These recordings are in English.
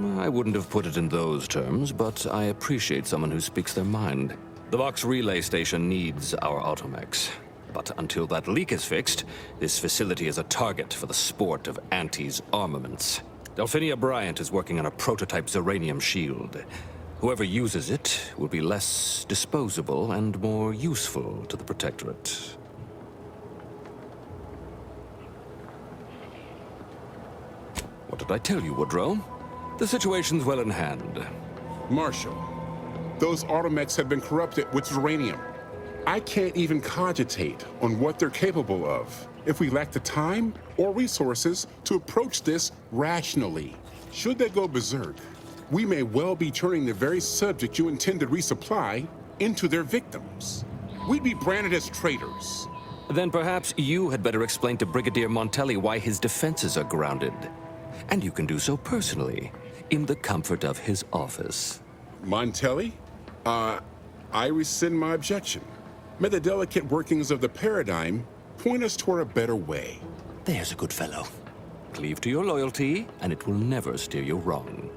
I wouldn't have put it in those terms, but I appreciate someone who speaks their mind. The Vox Relay Station needs our automechs. But until that leak is fixed, this facility is a target for the sport of Anti's armaments. Delphinia Bryant is working on a prototype Zeranium shield. Whoever uses it will be less disposable and more useful to the Protectorate. What did I tell you, Woodrow? The situation's well in hand. Marshal, those automechs have been corrupted with uranium. I can't even cogitate on what they're capable of if we lack the time or resources to approach this rationally. Should they go berserk, we may well be turning the very subject you intend to resupply into their victims. We'd be branded as traitors. Then perhaps you had better explain to Brigadier Montelli why his defenses are grounded. And you can do so personally, in the comfort of his office. Montelli? I rescind my objection. May the delicate workings of the paradigm point us toward a better way. There's a good fellow. Cleave to your loyalty, and it will never steer you wrong.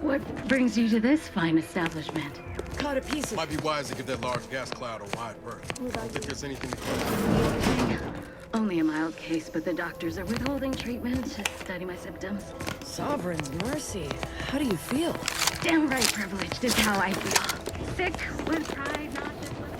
What brings you to this fine establishment? Caught a piece of... Might be wise to give that large gas cloud a wide berth. Don't think there's anything to Only a mild case, but the doctors are withholding treatment to study my symptoms. Sovereign's mercy. How do you feel? Downright privileged is how I feel. Sick with pride, not just with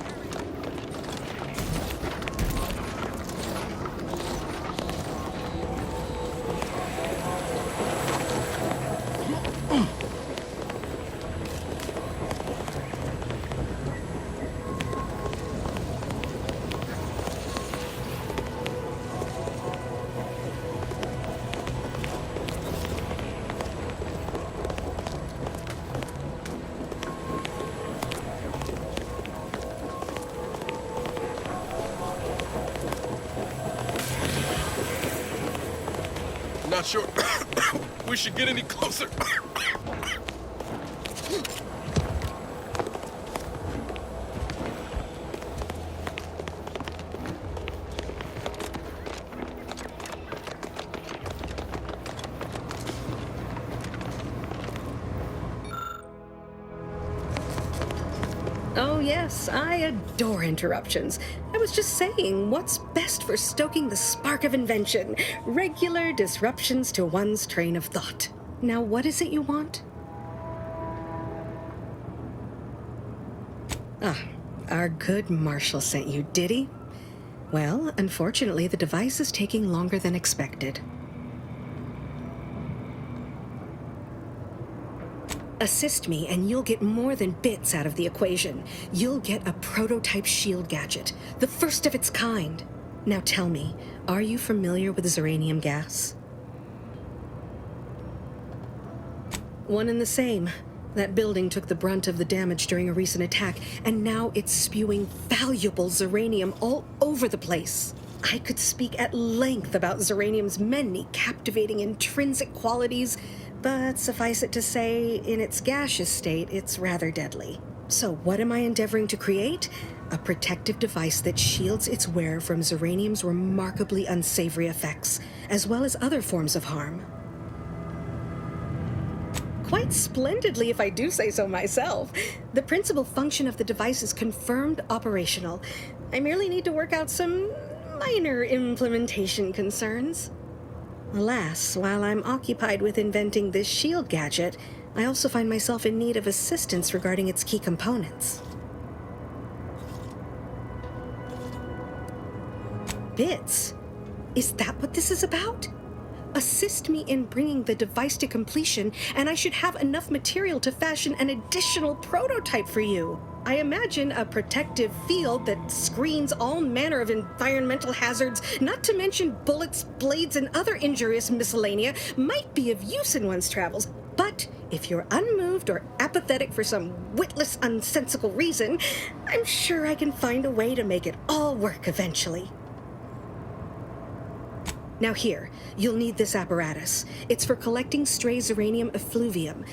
Not sure we should get any closer. Oh yes, I adore interruptions. I was just saying, what's best for stoking the spark of invention? Regular disruptions to one's train of thought. Now what is it you want? Ah, our good Marshal sent you, did he? Well, unfortunately, the device is taking longer than expected. Assist me, and you'll get more than bits out of the equation. You'll get a prototype shield gadget, the first of its kind. Now tell me, are you familiar with Zeranium gas? One and the same. That building took the brunt of the damage during a recent attack, and now it's spewing valuable Zeranium all over the place. I could speak at length about Zeranium's many captivating intrinsic qualities, but suffice it to say, in its gaseous state, it's rather deadly. So what am I endeavoring to create? A protective device that shields its wearer from Zeranium's remarkably unsavory effects, as well as other forms of harm. Quite splendidly, if I do say so myself. The principal function of the device is confirmed operational. I merely need to work out some minor implementation concerns. Alas, while I'm occupied with inventing this shield gadget, I also find myself in need of assistance regarding its key components. Bits? Is that what this is about? Assist me in bringing the device to completion, and I should have enough material to fashion an additional prototype for you. I imagine a protective field that screens all manner of environmental hazards, not to mention bullets, blades, and other injurious miscellanea, might be of use in one's travels. But if you're unmoved or apathetic for some witless, unsensical reason, I'm sure I can find a way to make it all work eventually. Now here, you'll need this apparatus. It's for collecting stray Zeranium effluvium.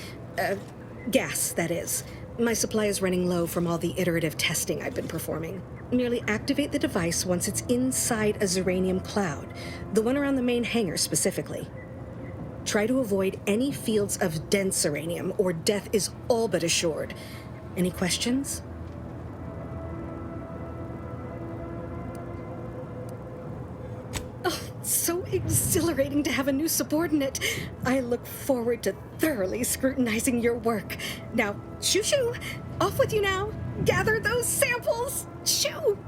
Gas, that is. My supply is running low from all the iterative testing I've been performing. Merely activate the device once it's inside a Zeranium cloud, the one around the main hangar specifically. Try to avoid any fields of dense Zeranium, or death is all but assured. Any questions? Oh, so exhilarating to have a new subordinate. I look forward to thoroughly scrutinizing your work. Now, shoo-shoo! Off with you now! Gather those samples! Shoo!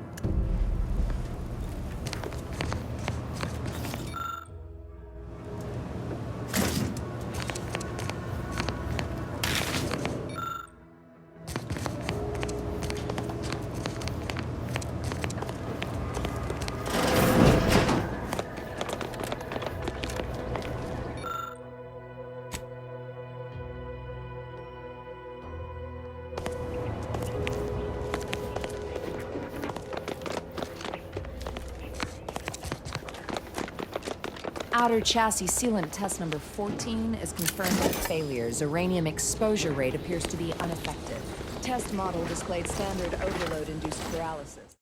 Outer chassis sealant test number 14 is confirmed with failure. Zeranium exposure rate appears to be unaffected. Test model displayed standard overload-induced paralysis.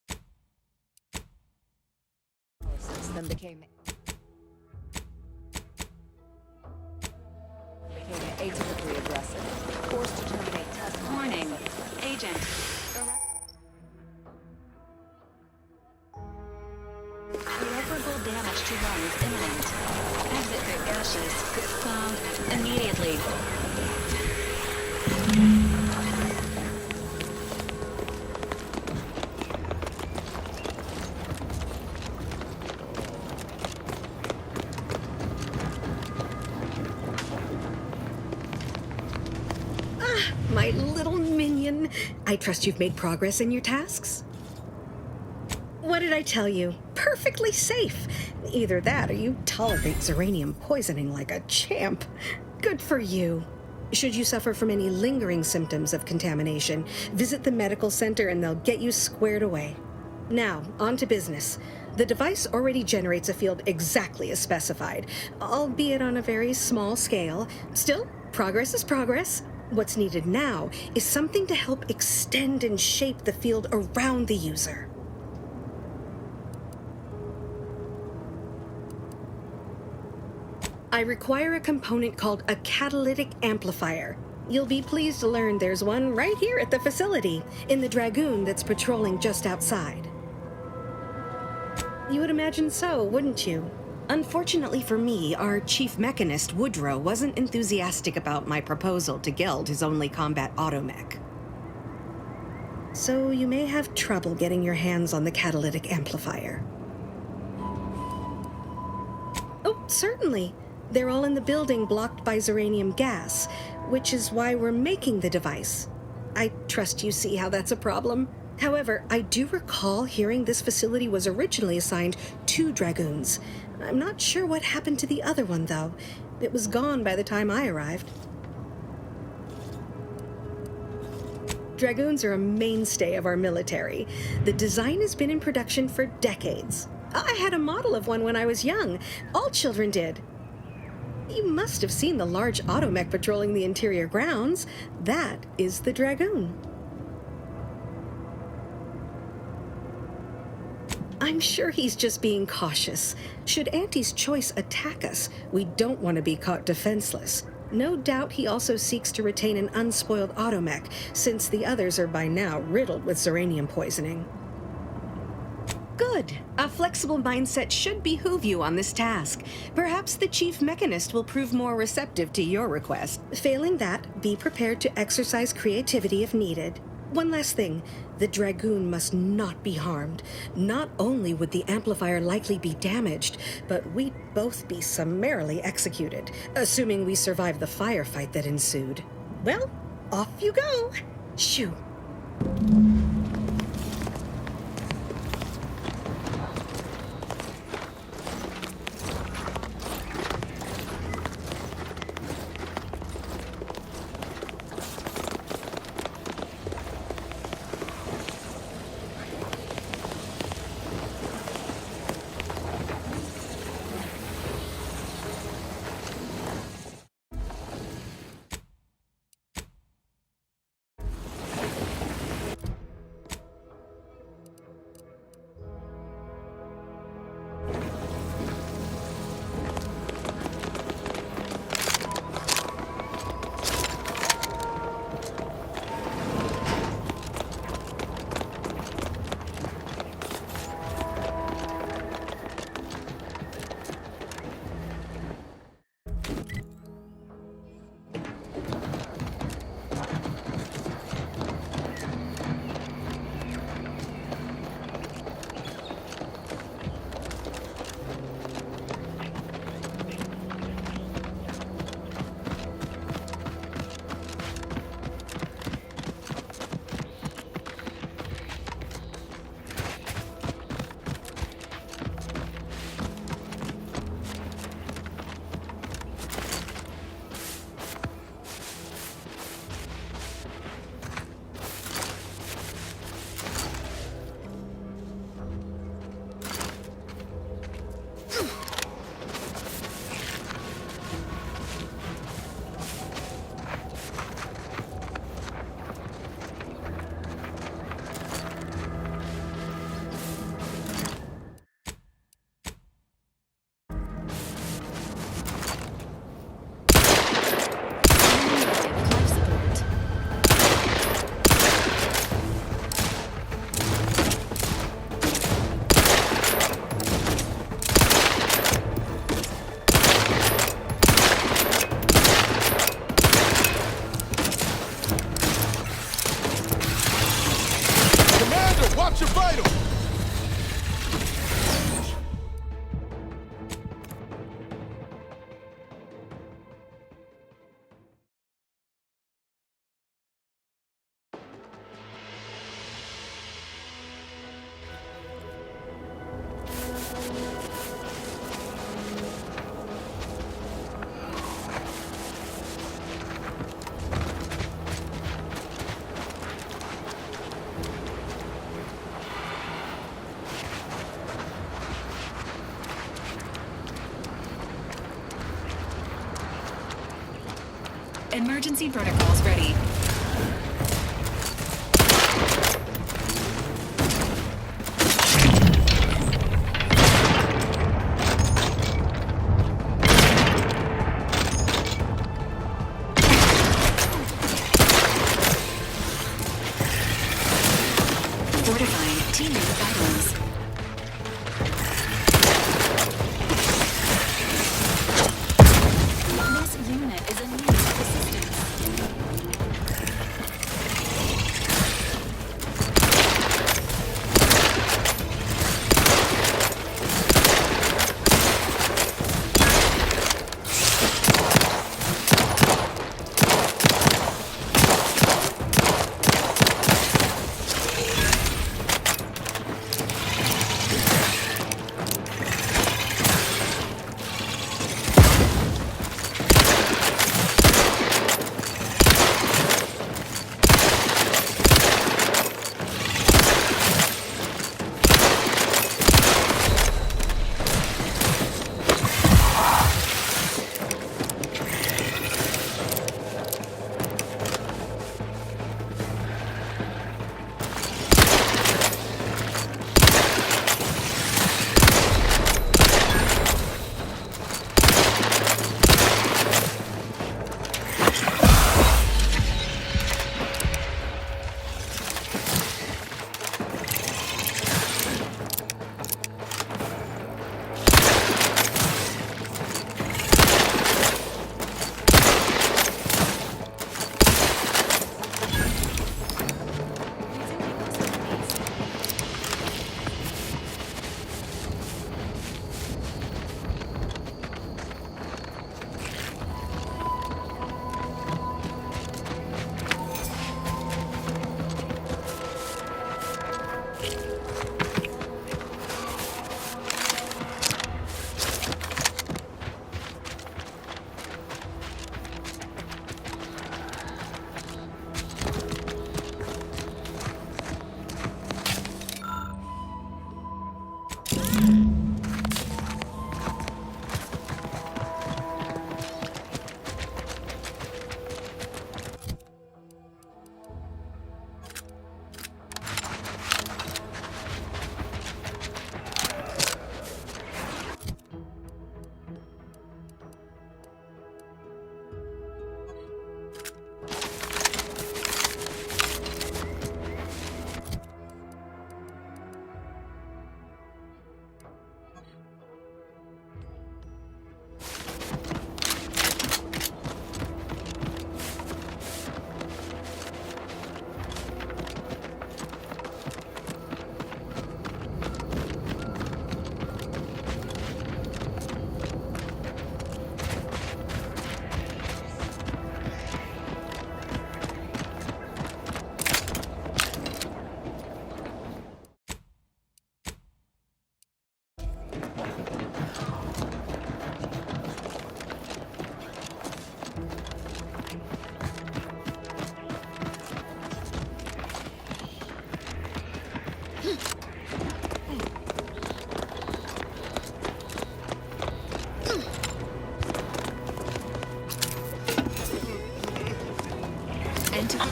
Then became atypically aggressive. Forced to terminate test model. Warning. Agent. Irreparable damage to run is imminent. Exit their gases. Found immediately. My little minion. I trust you've made progress in your tasks? What did I tell you? Perfectly safe. Either that or you tolerate Zeranium poisoning like a champ. Good for you. Should you suffer from any lingering symptoms of contamination, visit the medical center and they'll get you squared away. Now, on to business. The device already generates a field exactly as specified, albeit on a very small scale. Still, progress is progress. What's needed now is something to help extend and shape the field around the user. I require a component called a catalytic amplifier. You'll be pleased to learn there's one right here at the facility, in the Dragoon that's patrolling just outside. You would imagine so, wouldn't you? Unfortunately for me, our chief mechanist, Woodrow, wasn't enthusiastic about my proposal to geld his only combat automech. So you may have trouble getting your hands on the catalytic amplifier. Oh, certainly. They're all in the building blocked by Zeranium gas, which is why we're making the device. I trust you see how that's a problem. However, I do recall hearing this facility was originally assigned 2 Dragoons. I'm not sure what happened to the other one, though. It was gone by the time I arrived. Dragoons are a mainstay of our military. The design has been in production for decades. I had a model of one when I was young. All children did. You must have seen the large automech patrolling the interior grounds. That is the Dragoon. I'm sure he's just being cautious. Should Auntie's Choice attack us, we don't want to be caught defenseless. No doubt he also seeks to retain an unspoiled automech, since the others are by now riddled with Zeranium poisoning. Good. A flexible mindset should behoove you on this task. Perhaps the chief mechanist will prove more receptive to your request. Failing that, be prepared to exercise creativity if needed. One last thing. The Dragoon must not be harmed. Not only would the amplifier likely be damaged, but we'd both be summarily executed, assuming we survive the firefight that ensued. Well, off you go. Shoo. Emergency protocols ready. Fortifying teammate vitals. This unit is in need of assistance.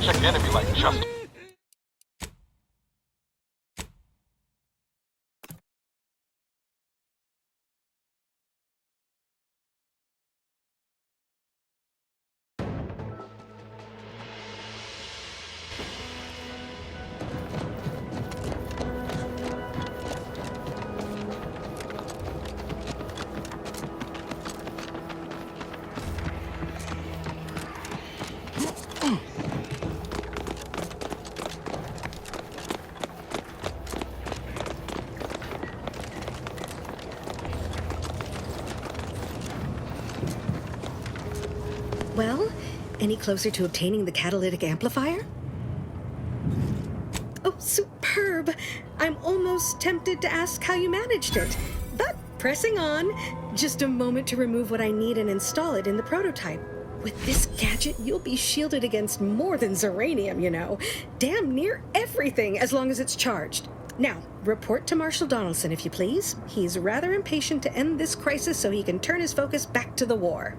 Check the enemy like just. Well, any closer to obtaining the catalytic amplifier? Oh, superb! I'm almost tempted to ask how you managed it. But pressing on, just a moment to remove what I need and install it in the prototype. With this gadget, you'll be shielded against more than Zeranium, you know. Damn near everything, as long as it's charged. Now, report to Marshal Donaldson, if you please. He's rather impatient to end this crisis so he can turn his focus back to the war.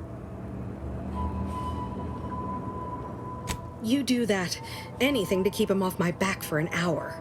You do that. Anything to keep him off my back for an hour.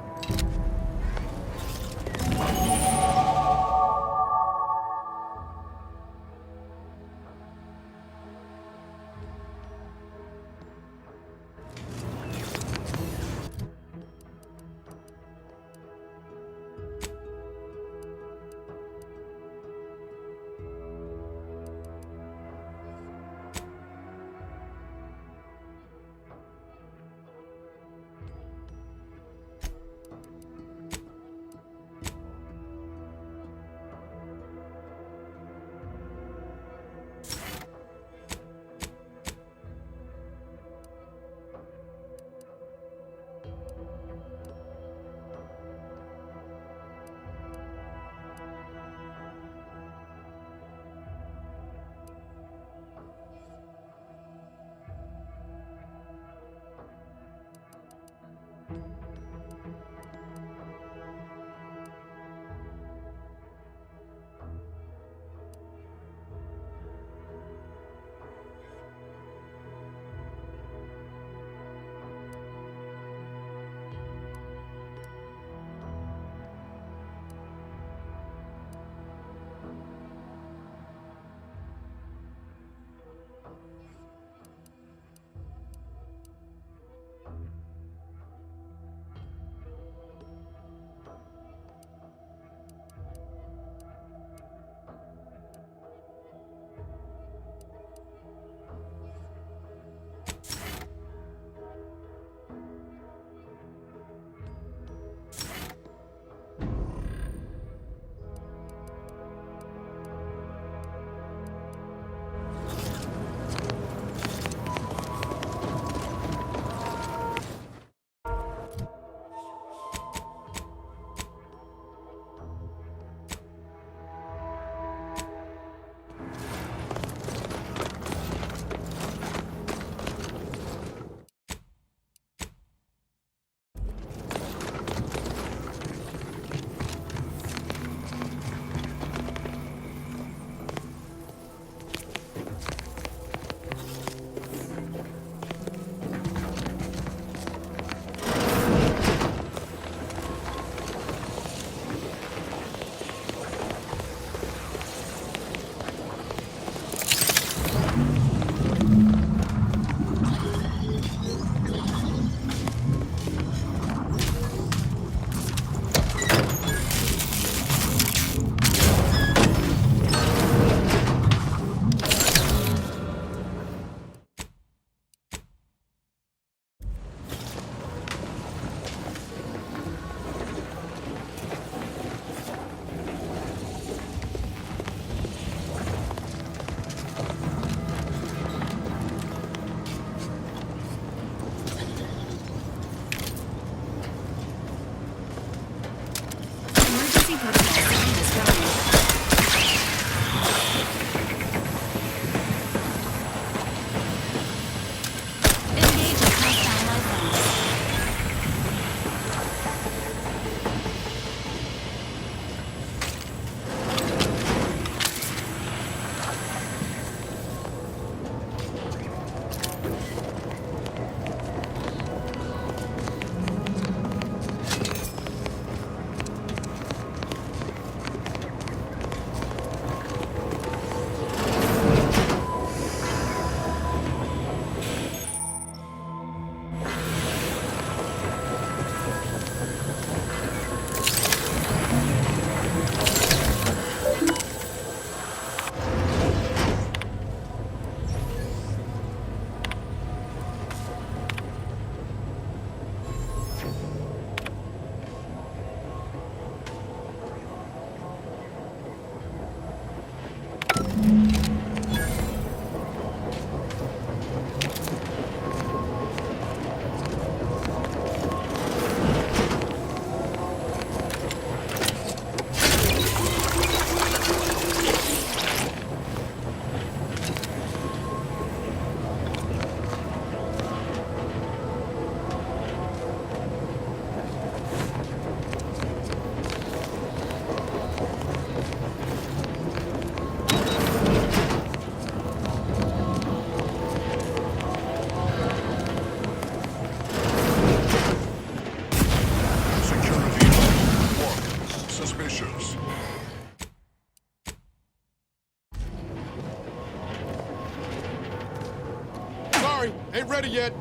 Sorry, ain't ready yet.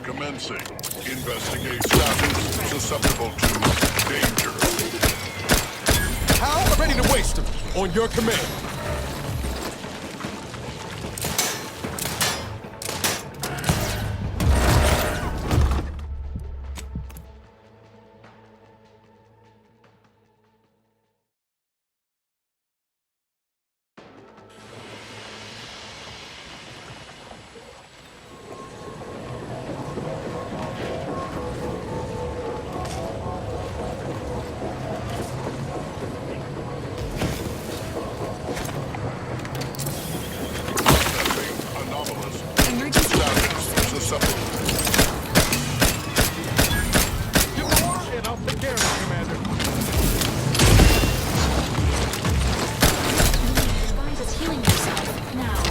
Commencing. Investigate status susceptible to danger. How? I'm ready to waste them. On your command. Anomalous. Emergency Status susceptible. Give the order and I'll take care of it, Commander. advise us healing yourself now.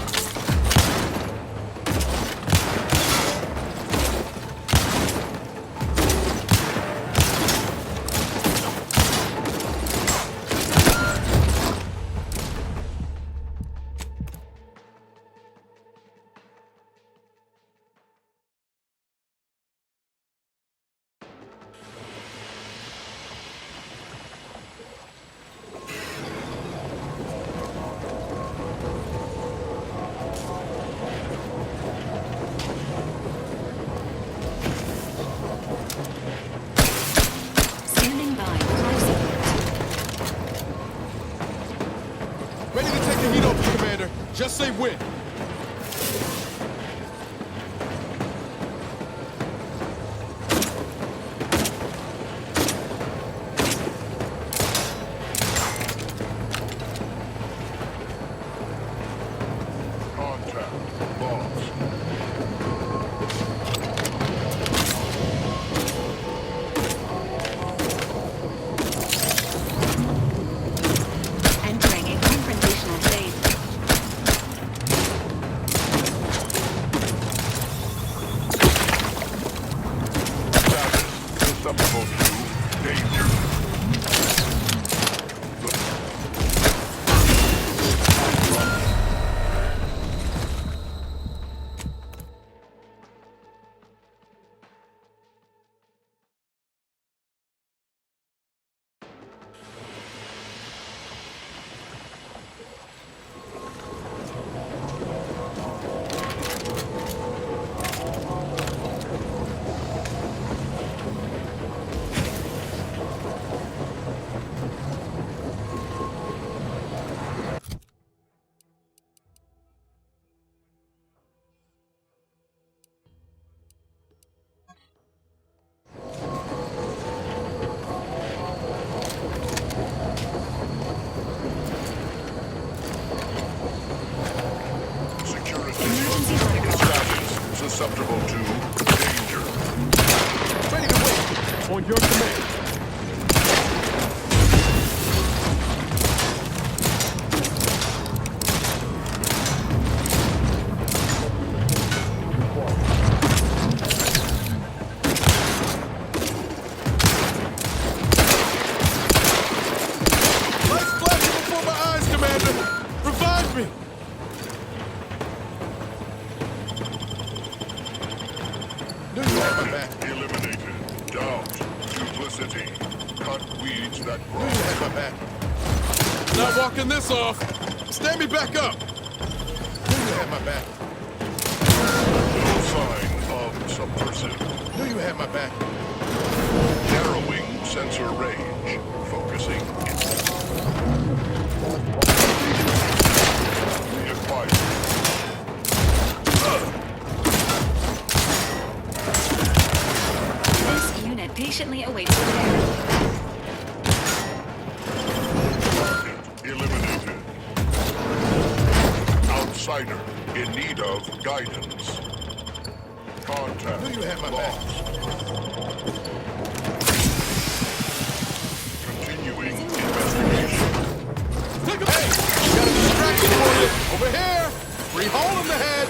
Standing by. Life support. Ready to take the heat off you, Commander. Just say when. Contact. Lost. Entering a confrontational phase. Status susceptible to danger. Security. Status susceptible to danger. Ready to wait. On your command. Lights flashing before my eyes, Commander. Revive me. Do you have my back? Eliminated. Doubt. Duplicity. Cut weeds that Do grow. you have my back? Not walking this off. Stand me back up. Do you have my back? No sign of subversive. Do you have my back? Narrowing sensor range. Focusing. Reacquired. This unit patiently awaits repair. Eliminated. Outsider in need of guidance. Contact. Do you have my back? lost. Continuing investigation. Take a hey! Got a distraction for you. Over here. Free hole in the head.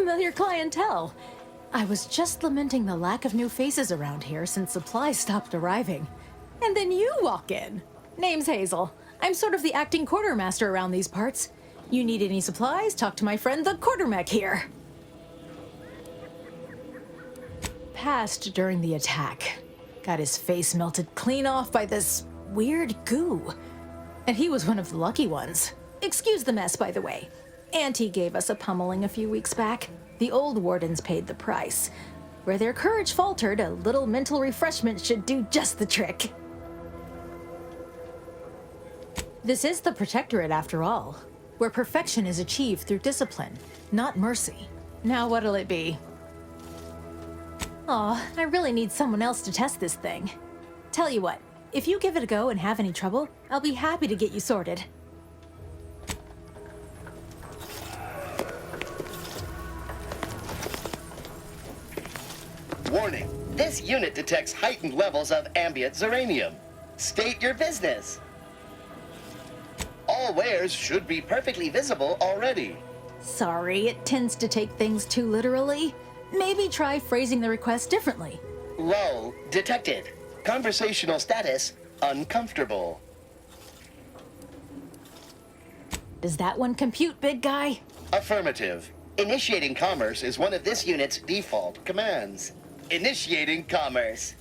familiar clientele. I was just lamenting the lack of new faces around here since supplies stopped arriving. And then you walk in. Name's Hazel. I'm sort of the acting quartermaster around these parts. You need any supplies, talk to my friend the quartermech here. Passed during the attack. Got his face melted clean off by this weird goo. And he was one of the lucky ones. Excuse the mess, by the way. Auntie gave us a pummeling a few weeks back. The old wardens paid the price. Where their courage faltered, a little mental refreshment should do just the trick. This is the Protectorate, after all, where perfection is achieved through discipline, not mercy. Now what'll it be? Aw, I really need someone else to test this thing. Tell you what, if you give it a go and have any trouble, I'll be happy to get you sorted. Warning, this unit detects heightened levels of ambient zeranium. State your business. All wares should be perfectly visible already. Sorry, it tends to take things too literally. Maybe try phrasing the request differently. Lull detected. Conversational status uncomfortable. Does that one compute, big guy? Affirmative. Initiating commerce is one of this unit's default commands. Initiating commerce.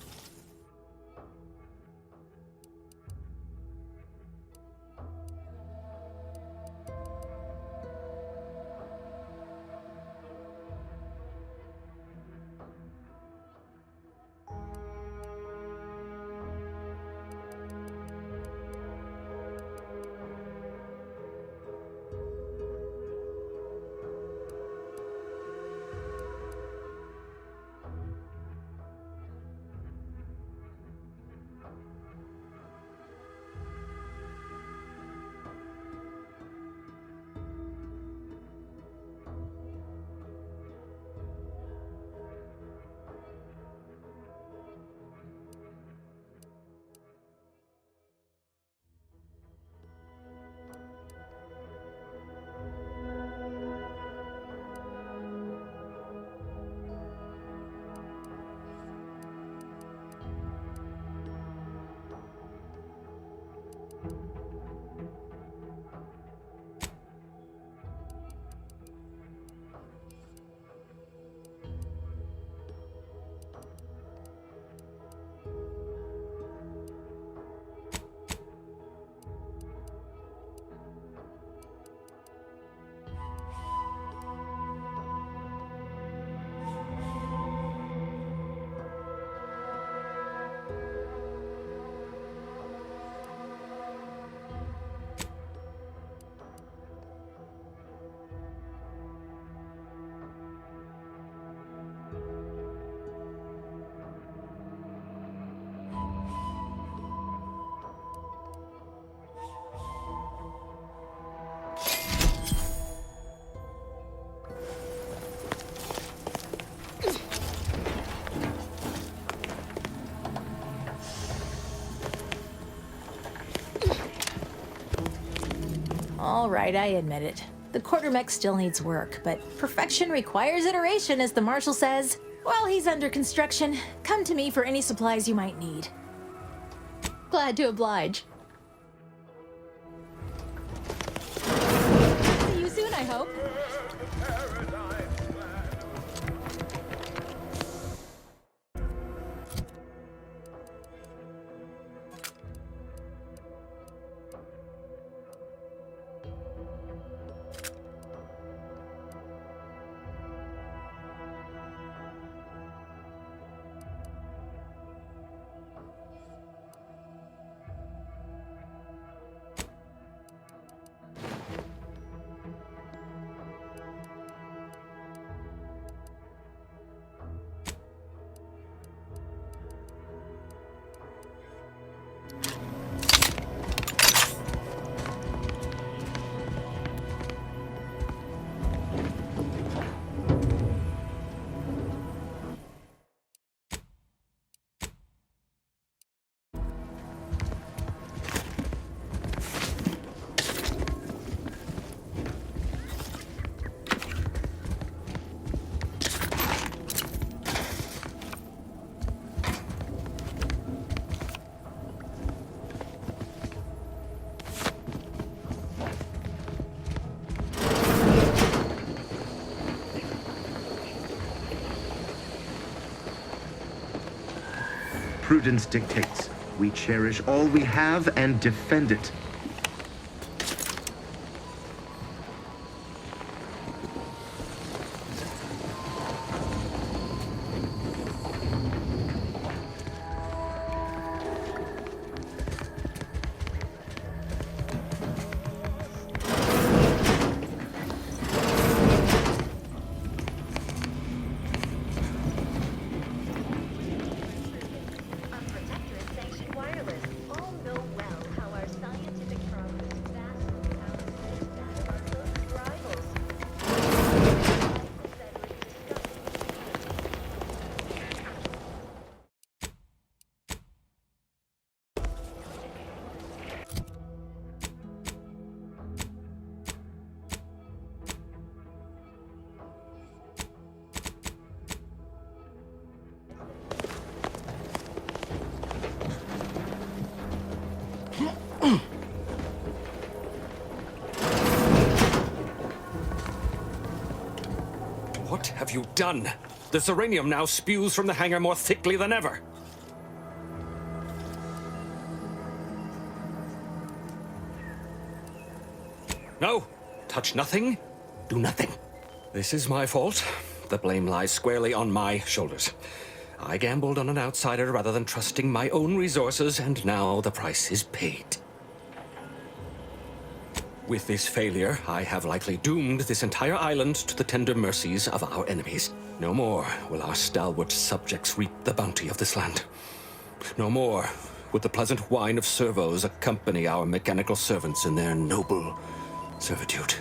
All right, I admit it. The quartermech still needs work, but perfection requires iteration, as the Marshal says. While he's under construction, come to me for any supplies you might need. Glad to oblige. See you soon, I hope. prudence dictates. We cherish all we have and defend it. What have you done? The Zeranium now spews from the hangar more thickly than ever. No! Touch nothing, do nothing. This is my fault. The blame lies squarely on my shoulders. I gambled on an outsider rather than trusting my own resources, and now the price is paid. With this failure, I have likely doomed this entire island to the tender mercies of our enemies. No more will our stalwart subjects reap the bounty of this land. No more would the pleasant whine of servos accompany our mechanical servants in their noble servitude.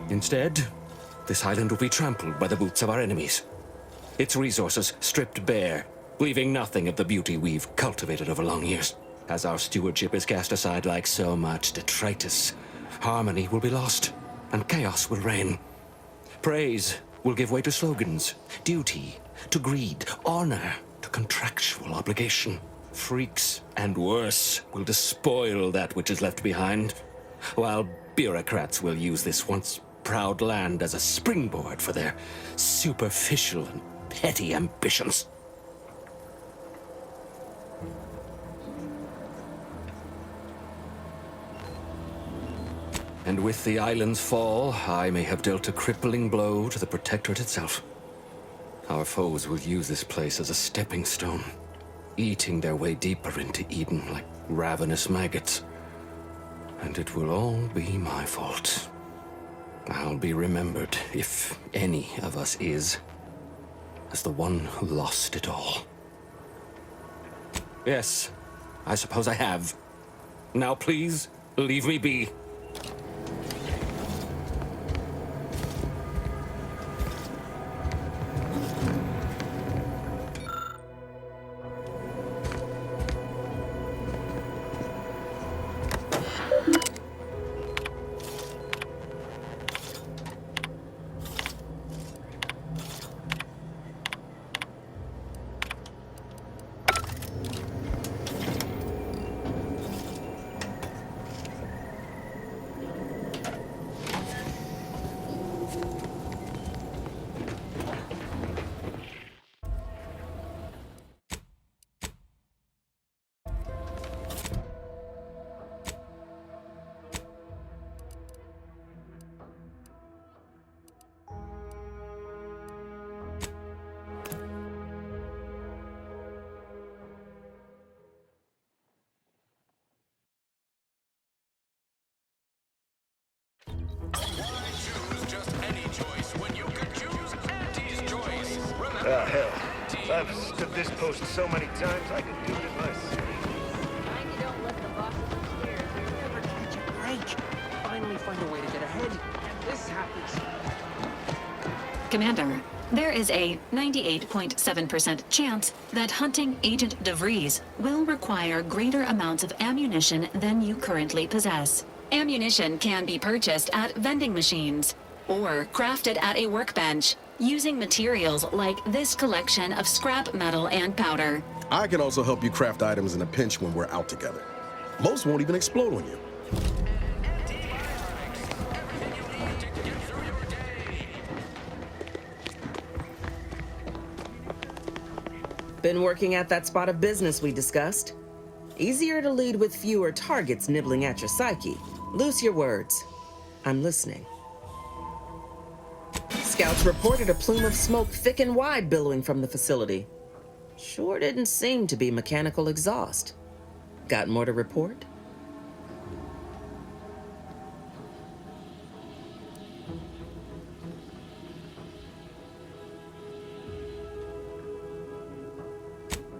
Instead, this island will be trampled by the boots of our enemies. Its resources stripped bare, leaving nothing of the beauty we've cultivated over long years. As our stewardship is cast aside like so much detritus, harmony will be lost, and chaos will reign. Praise will give way to slogans, duty to greed, honor to contractual obligation. Freaks and worse will despoil that which is left behind, while bureaucrats will use this once proud land as a springboard for their superficial and petty ambitions. And with the island's fall, I may have dealt a crippling blow to the Protectorate itself. Our foes will use this place as a stepping stone, eating their way deeper into Eden like ravenous maggots. And it will all be my fault. I'll be remembered, if any of us is, as the one who lost it all. Yes, I suppose I have. Now please, leave me be. Ah, hell. I've stood this post so many times, I could do it myself. Mind you don't let the bosses upstairs. You never catch a break. Finally find a way to get ahead. And this happens. Commander, there is a 98.7% chance that hunting Agent DeVries will require greater amounts of ammunition than you currently possess. Ammunition can be purchased at vending machines or crafted at a workbench using materials like this collection of scrap metal and powder. I can also help you craft items in a pinch when we're out together. Most won't even explode on you. Been working at that spot of business we discussed. Easier to lead with fewer targets nibbling at your psyche. Loose your words. I'm listening. Scouts reported a plume of smoke thick and wide billowing from the facility. Sure didn't seem to be mechanical exhaust. Got more to report?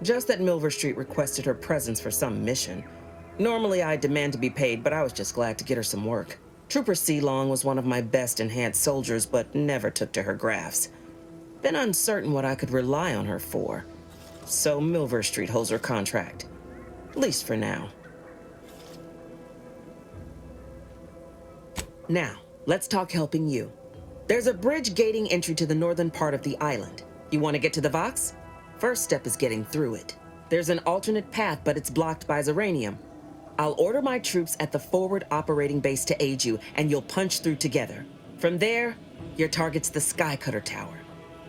Just that Milver Street requested her presence for some mission. Normally I'd demand to be paid, but I was just glad to get her some work. Trooper Sealong was one of my best enhanced soldiers, but never took to her grafts. Been uncertain what I could rely on her for. So Milver Street holds her contract. At least for now. Now, let's talk helping you. There's a bridge gating entry to the northern part of the island. You want to get to the Vox? First step is getting through it. There's an alternate path, but it's blocked by Zeranium. I'll order my troops at the forward operating base to aid you, and you'll punch through together. From there, your target's the Skycutter Tower.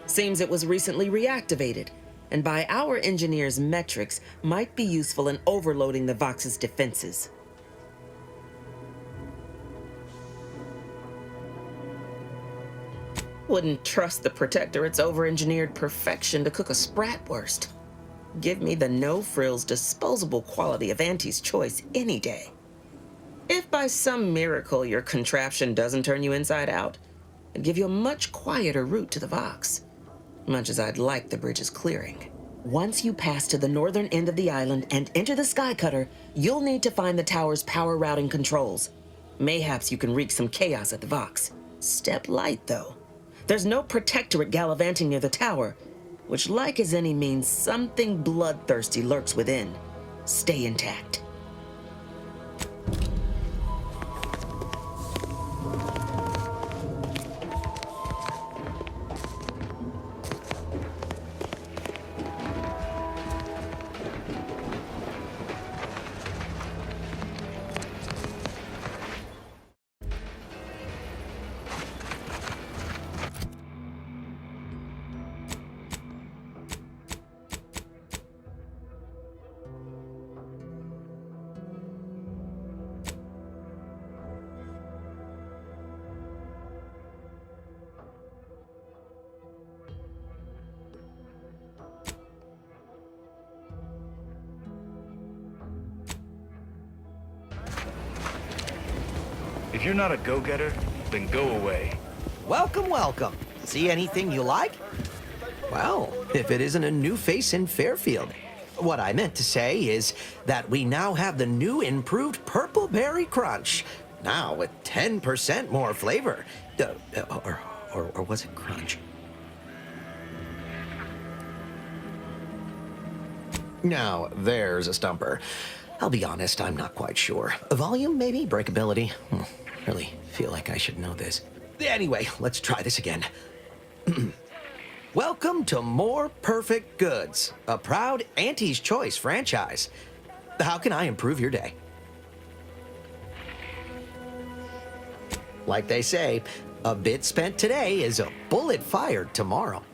Seems it was recently reactivated, and by our engineers' metrics, might be useful in overloading the Vox's defenses. Wouldn't trust the Protectorate's over-engineered perfection to cook a spratwurst. Give me the no-frills, disposable quality of Auntie's choice any day. If by some miracle your contraption doesn't turn you inside out, it'd give you a much quieter route to the Vox. Much as I'd like the bridge's clearing. Once you pass to the northern end of the island and enter the Skycutter, you'll need to find the tower's power routing controls. Mayhaps you can wreak some chaos at the Vox. Step light, though. There's no Protectorate gallivanting near the tower, which, like as any, means something bloodthirsty lurks within. Stay intact. If you're not a go-getter, then go away. Welcome, welcome. See anything you like? Well, if it isn't a new face in Fairfield. What I meant to say is that we now have the new improved Purple Berry Crunch. Now with 10% more flavor. Or was it crunch? Now, there's a stumper. I'll be honest, I'm not quite sure. Volume, maybe? Breakability? Really feel like I should know this. Anyway, let's try this again. Welcome to More Perfect Goods, a proud Auntie's Choice franchise. How can I improve your day? Like they say, a bit spent today is a bullet fired tomorrow.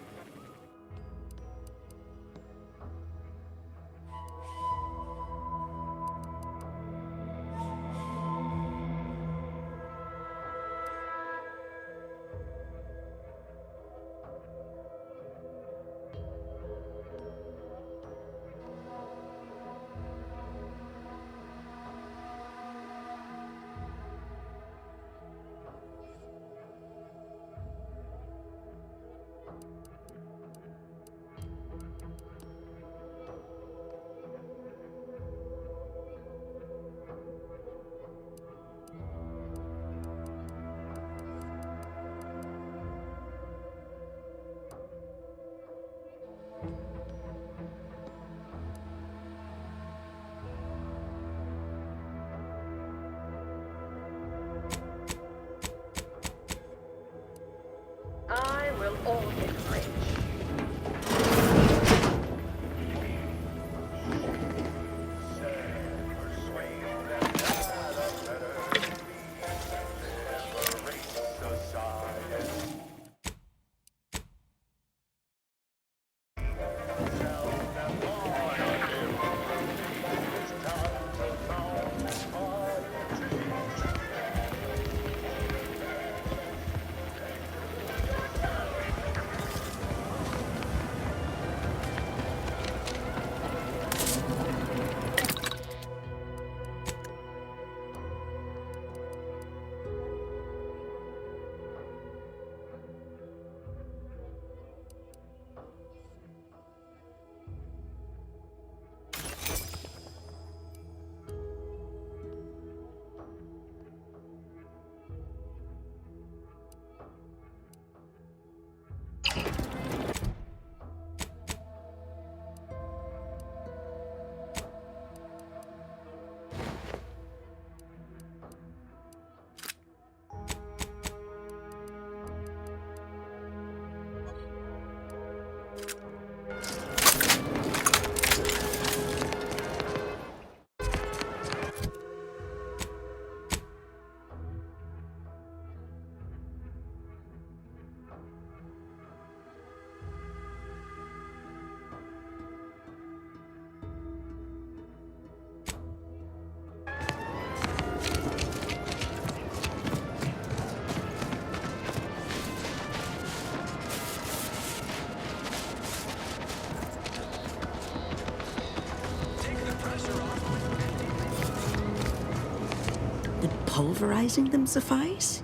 pulverizing them suffice?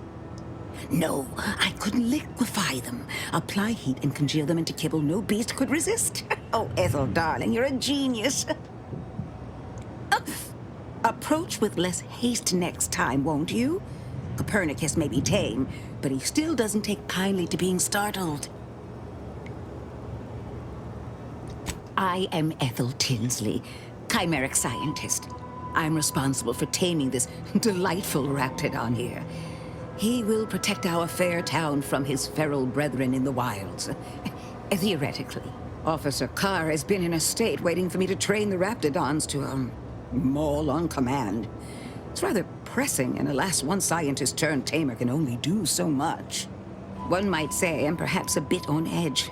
No, I couldn't liquefy them. Apply heat and congeal them into kibble no beast could resist. Oh, Ethel, darling, you're a genius. Approach with less haste next time, won't you? Copernicus may be tame, but he still doesn't take kindly to being startled. I am Ethel Tinsley, chimeric scientist. I'm responsible for taming this delightful raptidon here. He will protect our fair town from his feral brethren in the wilds. Theoretically. Officer Carr has been in a state waiting for me to train the raptidons to, maul on command. It's rather pressing, and alas, one scientist turned tamer can only do so much. One might say I'm perhaps a bit on edge.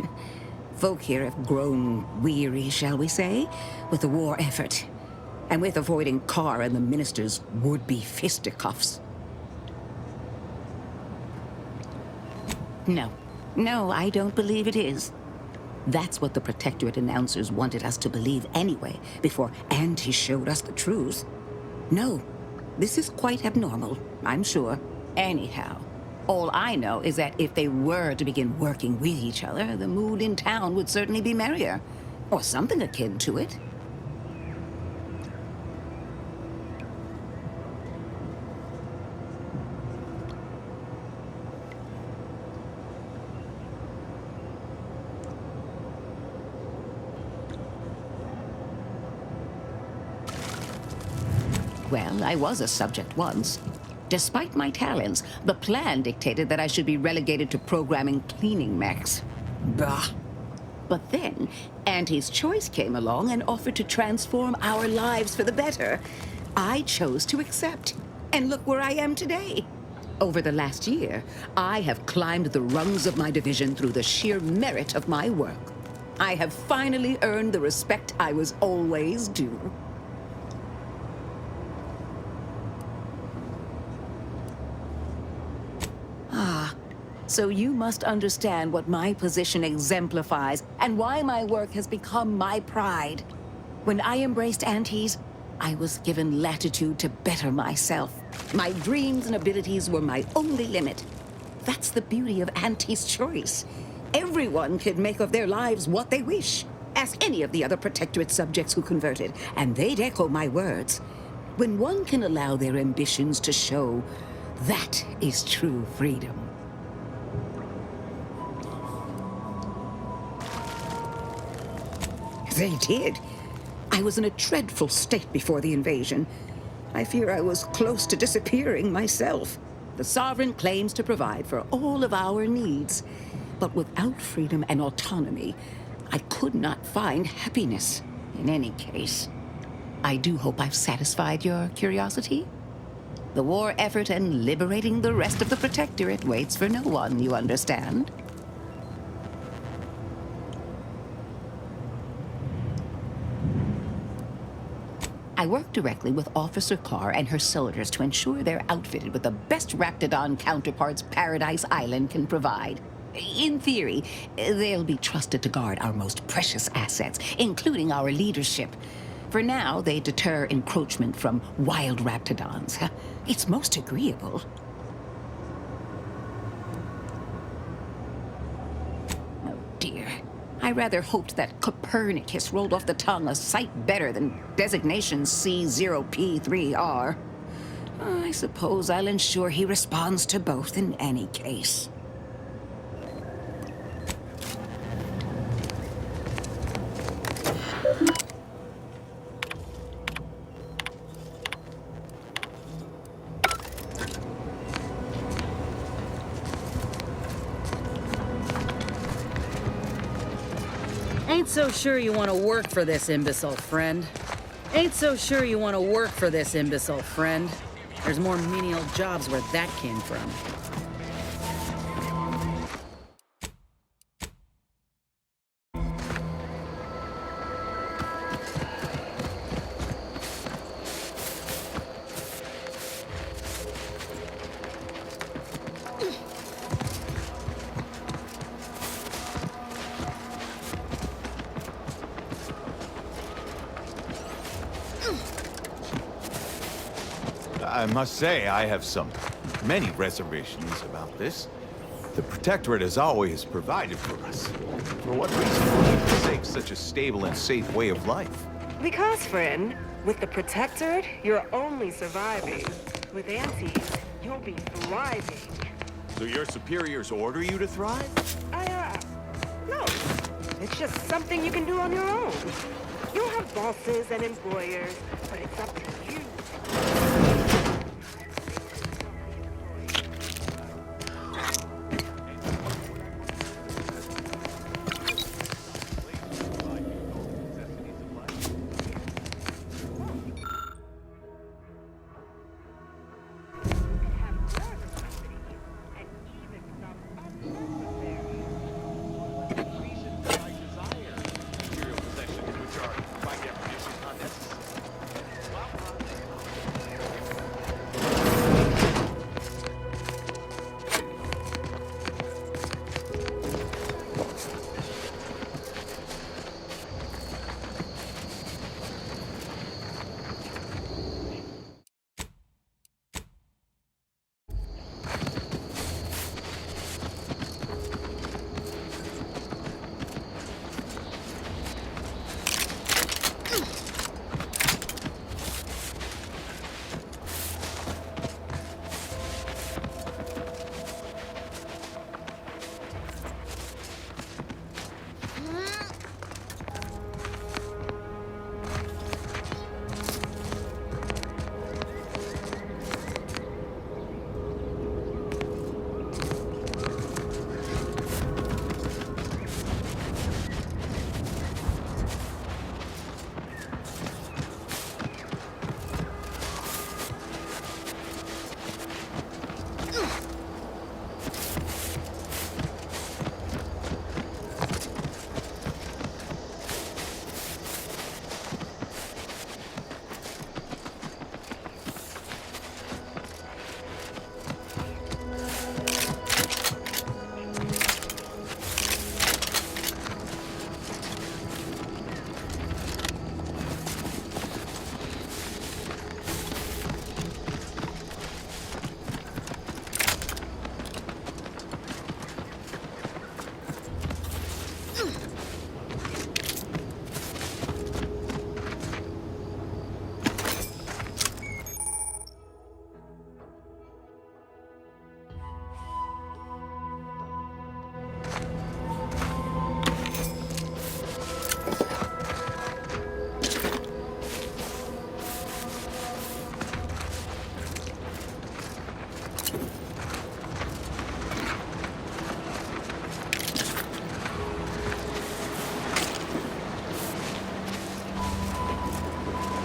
Folk here have grown weary, shall we say, with the war effort, and with avoiding Carr and the minister's would-be fisticuffs. No, I don't believe it is. That's what the Protectorate announcers wanted us to believe anyway, before Auntie showed us the truth. No, this is quite abnormal, I'm sure. Anyhow, all I know is that if they were to begin working with each other, the mood in town would certainly be merrier. Or something akin to it. Well, I was a subject once. Despite my talents, the plan dictated that I should be relegated to programming cleaning mechs. Bah. But then, Auntie's Choice came along and offered to transform our lives for the better. I chose to accept. And look where I am today. Over the last year, I have climbed the rungs of my division through the sheer merit of my work. I have finally earned the respect I was always due. So you must understand what my position exemplifies and why my work has become my pride. When I embraced Auntie's, I was given latitude to better myself. My dreams and abilities were my only limit. That's the beauty of Auntie's Choice. Everyone can make of their lives what they wish. Ask any of the other Protectorate subjects who converted, and they'd echo my words. When one can allow their ambitions to show, that is true freedom. They did. I was in a dreadful state before the invasion. I fear I was close to disappearing myself. The Sovereign claims to provide for all of our needs. But without freedom and autonomy, I could not find happiness. In any case, I do hope I've satisfied your curiosity. The war effort and liberating the rest of the Protectorate waits for no one, you understand? I work directly with Officer Carr and her soldiers to ensure they're outfitted with the best Raptidon counterparts Paradise Island can provide. In theory, they'll be trusted to guard our most precious assets, including our leadership. For now, they deter encroachment from wild Raptidons. It's most agreeable. Oh, dear. I rather hoped that Copernicus rolled off the tongue a sight better than designation C0P3R. I suppose I'll ensure he responds to both in any case. Ain't so sure you want to work for this imbecile, friend. Ain't so sure you want to work for this imbecile, friend. There's more menial jobs where that came from. I must say, I have many reservations about this. The Protectorate has always provided for us. For what reason would we forsake such a stable and safe way of life? Because, friend, with the Protectorate, you're only surviving. With Antes, you'll be thriving. So your superiors order you to thrive? No. It's just something you can do on your own. You'll have bosses and employers, but it's up to you.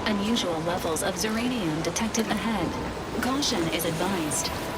Unusual levels of zeranium detected ahead. Caution is advised.